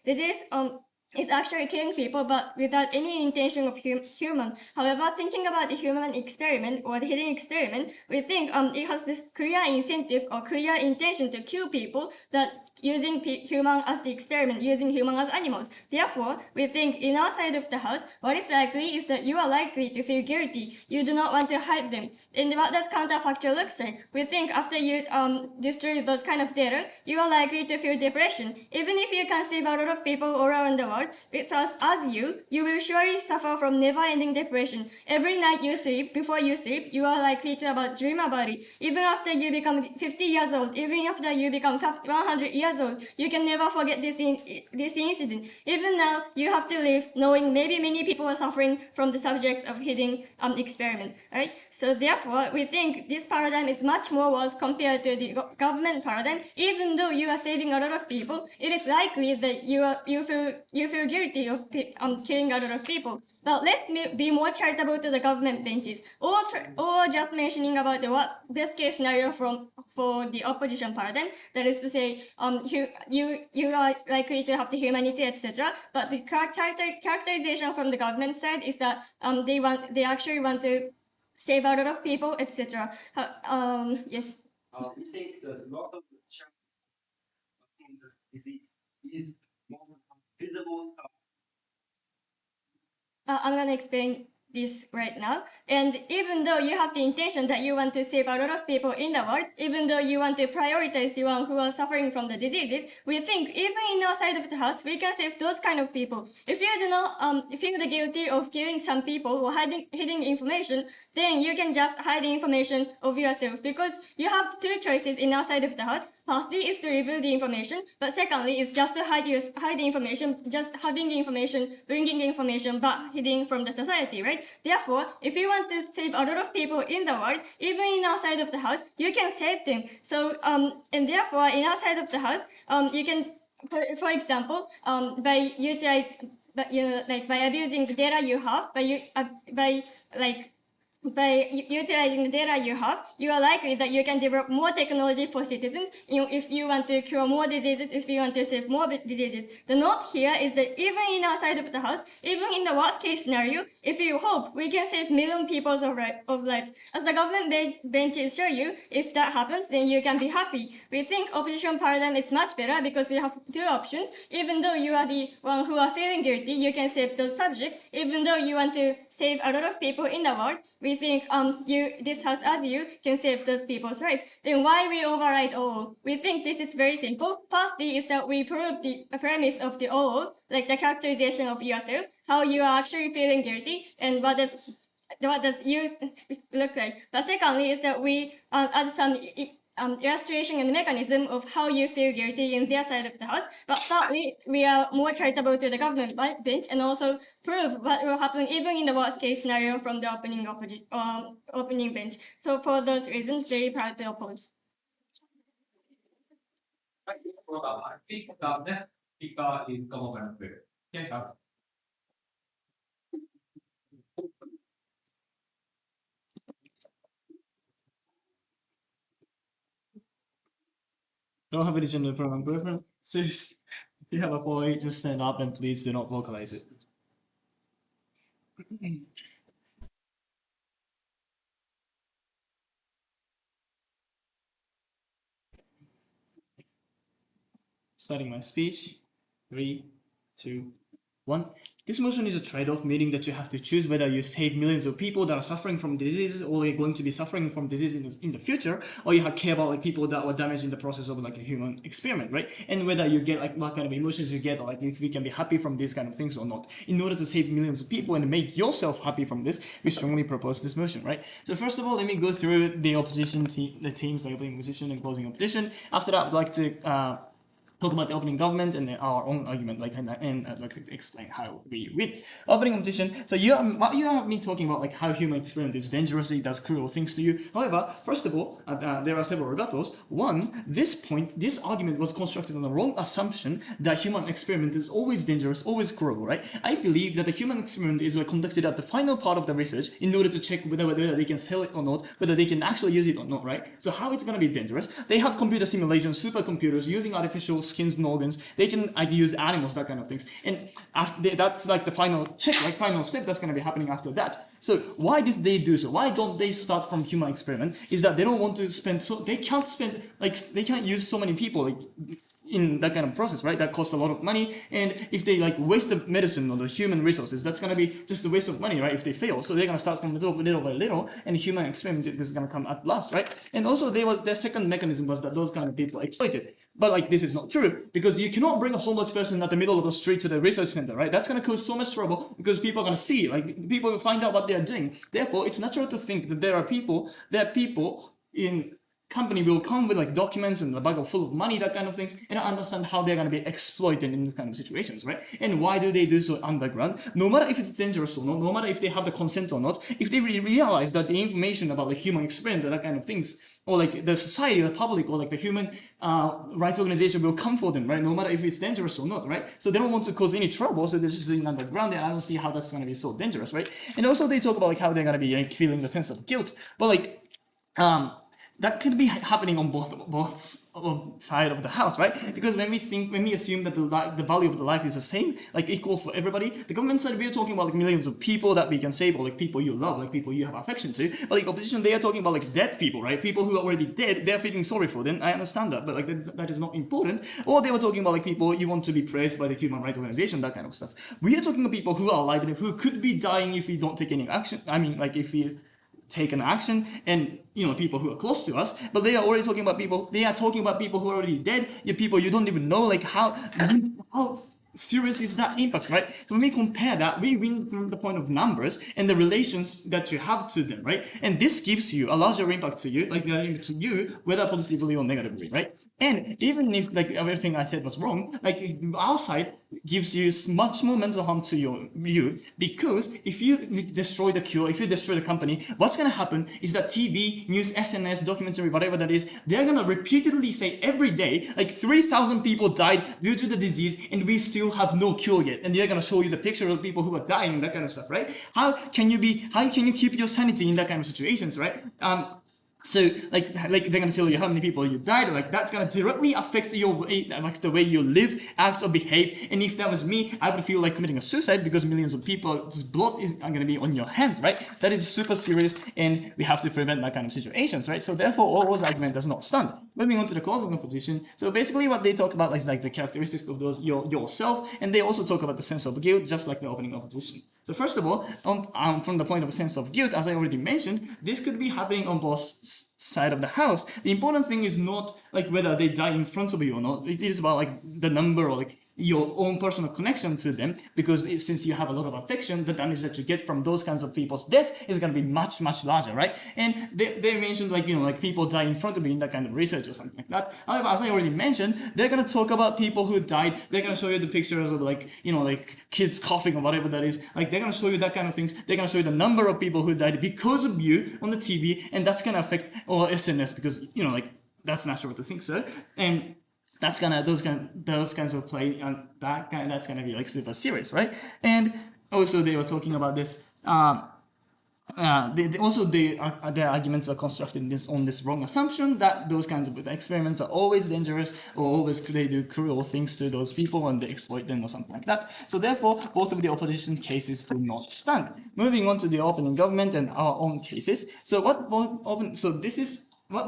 is actually killing people, but without any intention of human. However, thinking about the human experiment or the hidden experiment, we think it has this clear incentive or clear intention to kill people, that using human as the experiment, using human as animals. Therefore, we think in our side of the house, what is likely is that you are likely to feel guilty. You do not want to hide them. And what does counterfactual looks like? We think after you destroy those kind of data, you are likely to feel depression. Even if you can save a lot of people all around the world, as you will surely suffer from never-ending depression. Every night you sleep, before you sleep, you are likely to dream about it. Even after you become 50 years old, even after you become 100 years old, you can never forget this incident. Even now, you have to live knowing maybe many people are suffering from the subjects of hidden experiment, right? So therefore, we think this paradigm is much more worse compared to the government paradigm. Even though you are saving a lot of people, it is likely that you feel guilty of killing a lot of people. But let's be more charitable to the government benches, or just mentioning about the best case scenario for the opposition paradigm. That is to say, you are likely to have the humanity, etc. But the characterization from the government side is that they actually want to save a lot of people, etc. Yes. We think that a lot of the disease is more visible. I'm gonna explain this right now. And even though you have the intention that you want to save a lot of people in the world, even though you want to prioritize the ones who are suffering from the diseases, we think even in our side of the house, we can save those kind of people. If you do not feel the guilty of killing some people or hiding information, then you can just hide the information of yourself, because you have two choices in our side of the house. Firstly is to reveal the information, but secondly is just to hide the information, just having the information, bringing the information, but hiding from the society, right? Therefore, if you want to save a lot of people in the world, even in our side of the house, you can save them. So, and therefore, in our side of the house, you can, for example, by abusing the data you have, by utilizing the data you have, you are likely that you can develop more technology for citizens. If you want to cure more diseases, if you want to save more diseases. The note here is that even in our side of the house, even in the worst case scenario, if you hope, we can save million people's of lives. As the government benches show you, if that happens, then you can be happy. We think opposition paradigm is much better because you have two options. Even though you are the one who are feeling guilty, you can save those subjects. Even though you want to save a lot of people in the world, we think this house as you can save those people's lives. Then why we override all? We think this is very simple. Firstly is that we prove the premise of the all, like the characterization of yourself, how you are actually feeling guilty, and what does what does you look like. But secondly is that we add some illustration and mechanism of how you feel guilty in their side of the house. But thirdly, we are more charitable to the government bench and also prove what will happen even in the worst case scenario from the opening bench. So for those reasons, very proud to oppose. はい、そうだ、ピーカーね、ピーカー、かもかなくて、ピーカー。Don't have any gender pronoun preferences. If you have a boy, just stand up and please do not vocalize it. Starting my speech. 3, 2, 1. This motion is a trade-off, meaning that you have to choose whether you save millions of people that are suffering from diseases or are going to be suffering from disease in the future, or you care about like people that were damaged in the process of like a human experiment, right? And whether you get like what kind of emotions you get, or like if we can be happy from these kind of things or not. In order to save millions of people and make yourself happy from this, we strongly propose this motion, right? So first of all, let me go through the opposition the teams, like opening opposition and closing opposition. After that, I'd like to talk about the opening government and then our own argument, and I'd like to explain how we win. Opening opposition. So you have been talking about like how human experiment is dangerous, it does cruel things to you. However, first of all, there are several rebuttals. One, this argument was constructed on the wrong assumption that human experiment is always dangerous, always cruel, right? I believe that the human experiment is conducted at the final part of the research in order to check whether they can sell it or not, whether they can actually use it or not, right? So how it's going to be dangerous? They have computer simulations, supercomputers using artificial skins and organs. They can use animals, that kind of things. And that's like the final check, like final step that's going to be happening after that. So why did they do so? Why don't they start from human experiment? Is that they don't want to spend they can't use so many people in that kind of process, right? That costs a lot of money, and if they waste the medicine or the human resources, that's gonna be just a waste of money, right? If they fail, so they're gonna start from little by little, and human experiment is gonna come at last, right? And also, their second mechanism was that those kind of people are exploited. But this is not true, because you cannot bring a homeless person at the middle of the street to the research center, right? That's gonna cause so much trouble because people are gonna see, people will find out what they are doing. Therefore, it's natural to think that there are people in company will come with documents and a bag full of money, that kind of things, and understand how they're going to be exploited in these kind of situations, right? And why do they do so underground? No matter if it's dangerous or not, no matter if they have the consent or not, if they realize that the information about the human experiment, that kind of things, or the society, the public, or the human rights organization will come for them, right? No matter if it's dangerous or not, right? So they don't want to cause any trouble, so they're just doing underground, and I don't see how that's going to be so dangerous, right? And also they talk about how they're going to be feeling the sense of guilt, but that could be happening on both sides of the house, right? Because when we assume that the value of the life is the same, equal for everybody, the government side, we are talking about millions of people that we can save, or people you love, people you have affection to. But opposition, they are talking about dead people, right? People who are already dead, they're feeling sorry for them. I understand that, but that is not important. Or they were talking about people you want to be praised by the human rights organization, that kind of stuff. We are talking about people who are alive and who could be dying if we don't take any action. I mean, if we take an action, and people who are close to us, but they are already talking about people. They are talking about people who are already dead. People you don't even know, how serious is that impact, right? So when we compare that, we win from the point of numbers and the relations that you have to them, right? And this gives you a larger impact to you, whether positively or negatively, right? And even if everything I said was wrong, our side gives you much more mental harm to you, because if you destroy the cure, if you destroy the company, what's gonna happen is that TV, news, SNS, documentary, whatever that is, they're gonna repeatedly say every day, 3,000 people died due to the disease, and we still have no cure yet. And they're gonna show you the picture of people who are dying, that kind of stuff, right? How can you keep your sanity in that kind of situations, right? So they're gonna tell you how many people you died, that's gonna directly affect your way, the way you live, act, or behave. And if that was me, I would feel like committing a suicide, because millions of people's blood is gonna be on your hands, right? That is super serious, and we have to prevent that kind of situations, right? So therefore, all those argument does not stand. Moving on to the closing opposition. So basically, what they talk about is the characteristics of those yourself, and they also talk about the sense of guilt, just like the opening opposition. So first of all, from the point of a sense of guilt, as I already mentioned, this could be happening on both sides of the house. The important thing is not whether they die in front of you or not. It is about the number, or your own personal connection to them, because since you have a lot of affection, the damage that you get from those kinds of people's death is going to be much, much larger, right? And they mentioned like, like people die in front of you in that kind of research or something like that. However, as I already mentioned, they're going to talk about people who died. They're going to show you the pictures of like, like kids coughing or whatever that is. Like they're going to show you that kind of things. They're going to show you the number of people who died because of you on the TV, and that's going to affect or SNS because, like that's natural to think so. And that's gonna those kinds of play on that's gonna be like super serious, right? And also they were talking about this. Their arguments were constructed on this wrong assumption that those kinds of experiments are always dangerous or always they do cruel things to those people and they exploit them or something like that. So therefore, both of the opposition cases do not stand. Moving on to the opening government and our own cases. So what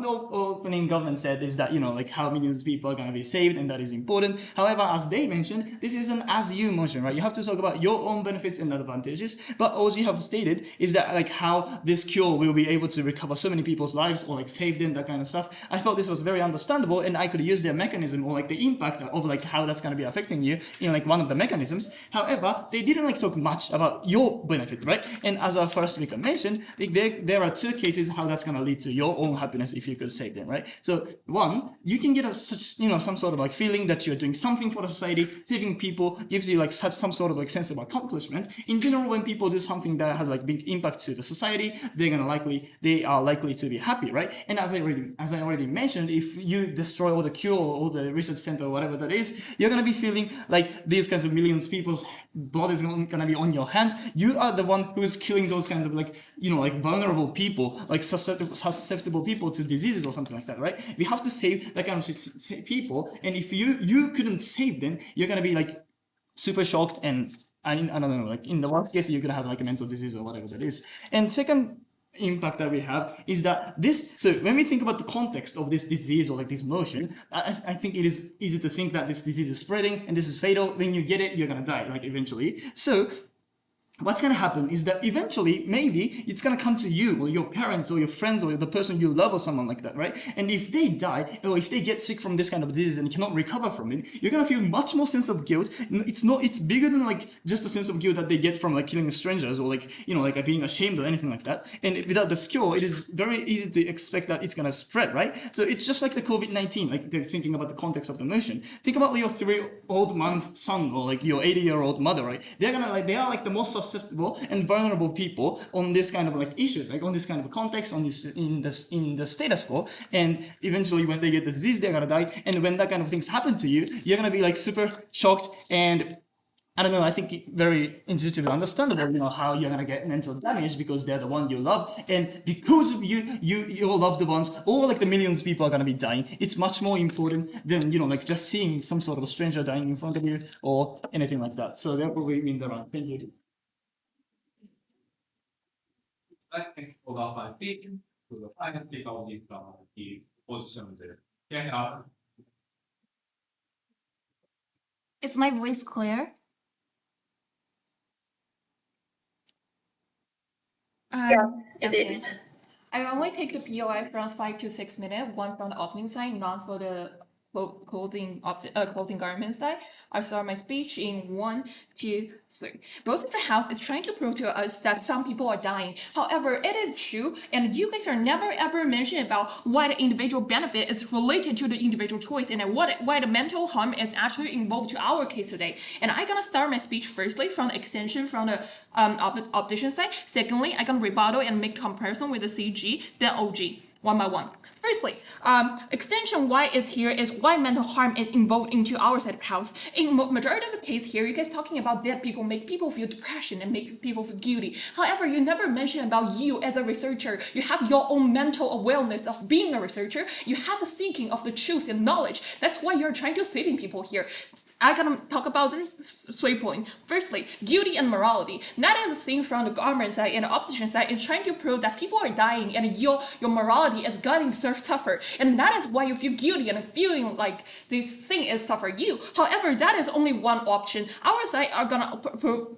the opening government said is that, like how millions of people are going to be saved, and that is important. However, as they mentioned, this is an as-you motion, right? You have to talk about your own benefits and advantages, but all you have stated is that like how this cure will be able to recover so many people's lives or like save them, that kind of stuff. I thought this was very understandable, and I could use their mechanism or like the impact of like how that's going to be affecting you in like one of the mechanisms. However, they didn't like talk much about your benefit, right? And as our first speaker mentioned, like, there are two cases how that's going to lead to your own happiness if you could save them, right? So one, you can get some sort of like feeling that you're doing something for the society. Saving people gives you like some sort of like sense of accomplishment. In general, when people do something that has like big impact to the society, they are likely to be happy, right? And as I already mentioned, if you destroy all the cure or the research center or whatever that is, you're gonna be feeling like these kinds of millions of people's blood is gonna be on your hands. You are the one who's killing those kinds of like like vulnerable people, like susceptible people to diseases or something like that, right? We have to save that kind of people, and if you couldn't save them, you're gonna be like super shocked, and I don't know, like in the worst case, you're gonna have like a mental disease or whatever that is. And second impact that we have is that so when we think about the context of this disease or like this motion, I think it is easy to think that this disease is spreading and this is fatal. When you get it, you're gonna die, like eventually. So what's going to happen is that eventually, maybe it's going to come to you or your parents or your friends or the person you love or someone like that, right? And if they die or if they get sick from this kind of disease and cannot recover from it, you're going to feel much more sense of guilt. It's bigger than like just a sense of guilt that they get from like killing strangers or like, like being ashamed or anything like that. And without the cure, it is very easy to expect that it's going to spread, right? So it's just like the COVID-19, like they're thinking about the context of the motion. Think about your 3-month-old son or like your 80-year-old mother, right? They are like the most susceptible and vulnerable people on this kind of like issues, like on this kind of context, on this in the status quo, and eventually when they get the disease, they're gonna die. And when that kind of things happen to you, you're gonna be like super shocked, and I don't know, I think very intuitively understandable, how you're gonna get mental damage because they're the one you love, and because of your loved ones, or like the millions of people are gonna be dying. It's much more important than like just seeing some sort of stranger dying in front of you or anything like that. So therefore we win the round. Thank you. Thank you for the final speech. So the final speaker of this round is positioned there. Is my voice clear? It is. I only take the POI from 5 to 6 minutes, one from the opening side, none for the clothing garment side. I start my speech in 1, 2, 3. Most of the house is trying to prove to us that some people are dying. However, it is true, and you guys are never ever mentioning about why the individual benefit is related to the individual choice and why the mental harm is actually involved to our case today. And I'm gonna start my speech firstly from the extension from the opposition side. Secondly, I can rebuttal and make comparison with the CG, then OG, one by one. Firstly, extension why is here is why mental harm is involved into our side of house. In majority of the case here, you guys talking about dead people make people feel depression and make people feel guilty. However, you never mention about you as a researcher. You have your own mental awareness of being a researcher. You have the seeking of the truth and knowledge. That's why you're trying to saving people here. I'm gonna talk about the 3 points. Firstly, guilty and morality. That is a thing from the government side and the opposition side is trying to prove that people are dying and your morality is getting tougher. And that is why you feel guilty and feeling like this thing is tough for you. However, that is only one option. Our side are gonna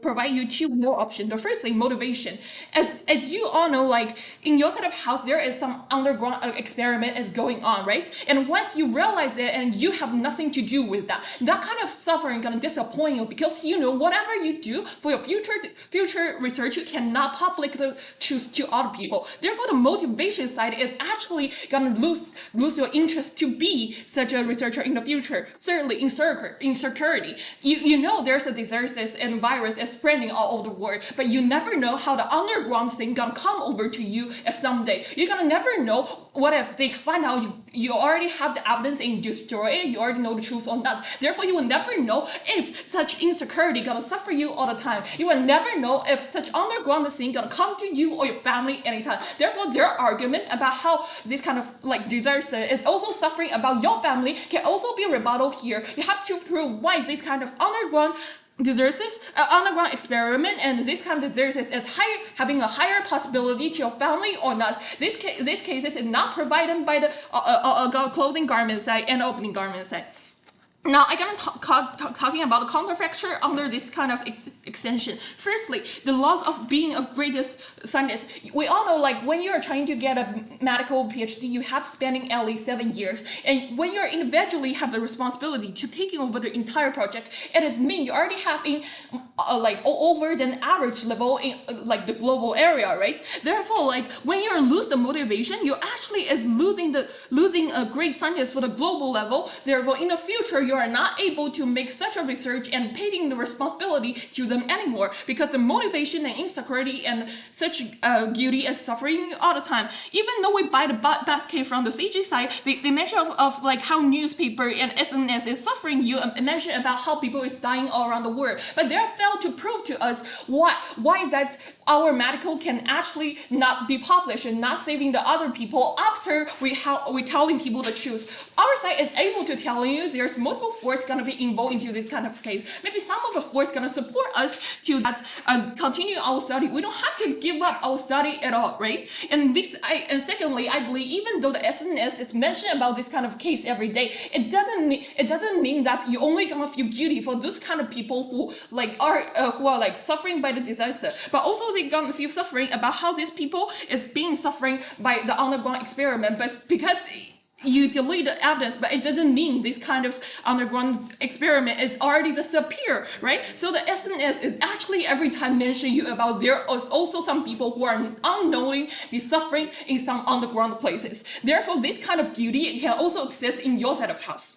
provide you 2 more options. The firstly, motivation. As you all know, like in your side of house, there is some underground experiment is going on, right? And once you realize it and you have nothing to do with that, that kind of suffering gonna disappoint you because you know whatever you do for your future research, you cannot publicly choose to other people. Therefore, the motivation side is actually gonna lose your interest to be such a researcher in the future. Thirdly, insecurity. You know there's a diseases and virus is spreading all over the world, but you never know how the underground thing gonna come over to you someday. You're gonna never know what if they find out you already have the evidence and destroy it, you already know the truth or not. Therefore, you will never know if such insecurity gonna suffer you all the time. You will never know if such underground thing gonna come to you or your family anytime. Therefore, their argument about how this kind of like disaster is also suffering about your family can also be rebuttal here. You have to prove why this kind of underground disasters, underground experiment, and this kind of disasters is having a higher possibility to your family or not. This cases is not provided by the clothing garment side and opening garment side. Now, I'm going to talking about the counterfactor under this kind of extension. Firstly, the loss of being a greatest scientist. We all know, like, when you're trying to get a medical PhD, you have spending at least 7 years. And when you're individually have the responsibility to taking over the entire project, it is mean you already having like over than average level in like the global area, right? Therefore, like when you lose the motivation, you actually is losing a great scientist for the global level. Therefore, in the future, you are not able to make such a research and taking the responsibility to them anymore because the motivation and insecurity and such guilty and suffering all the time. Even though we buy the basket from the CG side, they mention of like how newspaper and SNS is suffering you and mention about how people is dying all around the world. But they failed to prove to us why that our medical can actually not be published and not saving the other people after we telling people the truth. Our side is able to tell you there's multiple force gonna be involved into this kind of case. Maybe some of the force gonna support us to that continue our study. We don't have to give up our study at all, right? And secondly, I believe even though the SNS is mentioned about this kind of case every day, it doesn't mean that you only gonna feel guilty for those kind of people who are like suffering by the disaster, but also they gonna feel suffering about how these people is being suffering by the underground experiment, but because you delete the evidence, but it doesn't mean this kind of underground experiment is already disappear, right? So the SNS is actually every time mention you about there is also some people who are unknowingly suffering in some underground places. Therefore, this kind of duty can also exist in your side of house.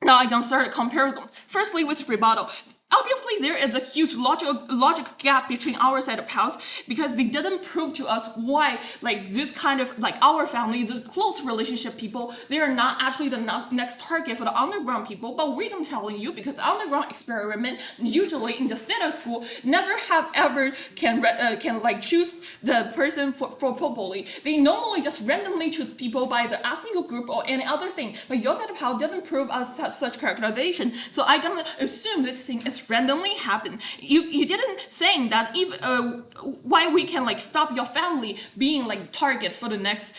Now I can start a comparison. Firstly, with rebuttal. Obviously, there is a huge logical gap between our side of house because they didn't prove to us why, like this kind of like our family, this close relationship people, they are not actually the next target for the underground people. But we're telling you because underground experiment usually in the state school never have ever can like choose the person for properly. They normally just randomly choose people by the ethnic group or any other thing. But your side of house didn't prove us such characterization. So I'm gonna assume this thing is randomly happen. You didn't saying that even why we can like stop your family being like target for the next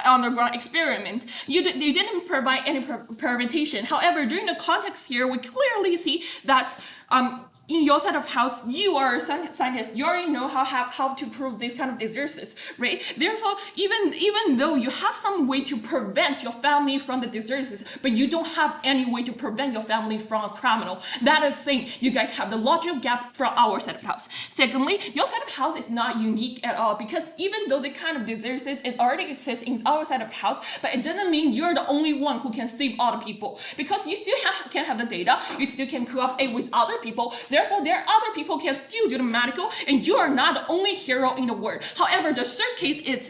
underground experiment. You didn't provide any permutation. However, during the context here, we clearly see that in your side of house, you are a scientist. You already know how to prove these kind of diseases, right? Therefore, even though you have some way to prevent your family from the diseases, but you don't have any way to prevent your family from a criminal. That is saying you guys have the logical gap from our side of house. Secondly, your side of house is not unique at all because even though the kind of diseases it already exists in our side of house, but it doesn't mean you're the only one who can save other people because you still can have the data, you still can cooperate with other people. Therefore, there are other people can still do the medical, and you are not the only hero in the world. However, the third case is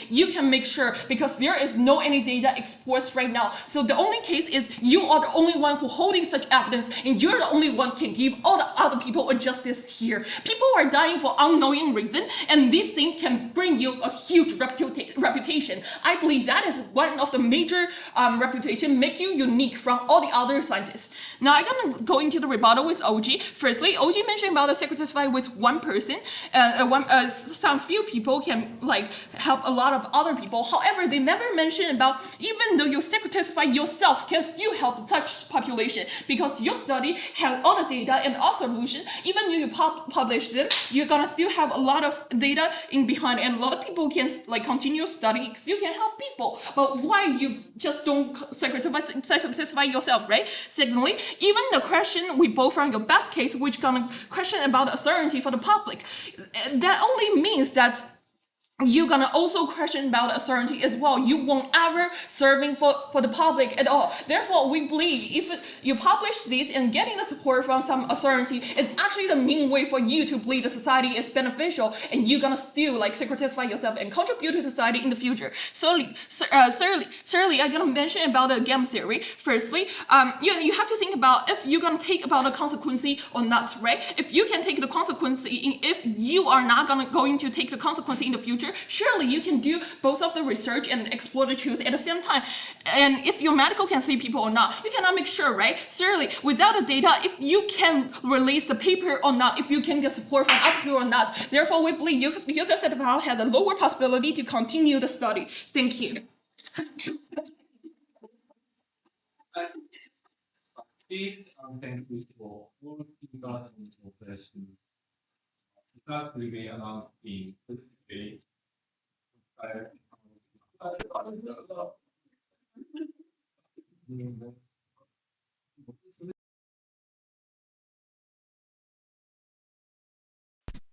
you can make sure because there is no any data exposed right now. So the only case is you are the only one who holding such evidence, and you're the only one can give all the other people a justice here. People are dying for unknowing reason, and this thing can bring you a huge reputation. I believe that is one of the major reputation make you unique from all the other scientists. Now I'm gonna go into the rebuttal with OG. Firstly, OG mentioned about the secret testify with one person, some few people can like help a lot of other people. However, they never mention about even though you secret testify yourself can still help such population because your study has all the data and all solution. Even if you publish them, you're gonna still have a lot of data in behind, and a lot of people can like continue studying. You can help people, but why you just don't secret testify yourself, right? Secondly, even the question we both from your best case, which gonna question about uncertainty for the public, that only means that you're gonna also question about uncertainty as well. You won't ever serving for the public at all. Therefore, we believe if you publish this and getting the support from some uncertainty, it's actually the main way for you to believe the society is beneficial, and you're gonna still like secret testify yourself and contribute to the society in the future. Thirdly, I'm gonna mention about the game theory. Firstly, you have to think about if you're gonna take about the consequence or not, right? If you can take the consequence, if you are not going to take the consequence in the future, surely you can do both of the research and explore the truth at the same time. And if your medical can see people or not, you cannot make sure, right? Surely, without the data, if you can release the paper or not, if you can get support from other people or not, therefore we believe user certificate has a lower possibility to continue the study. Thank you. Please thank you for all the questions. That will be announced in today.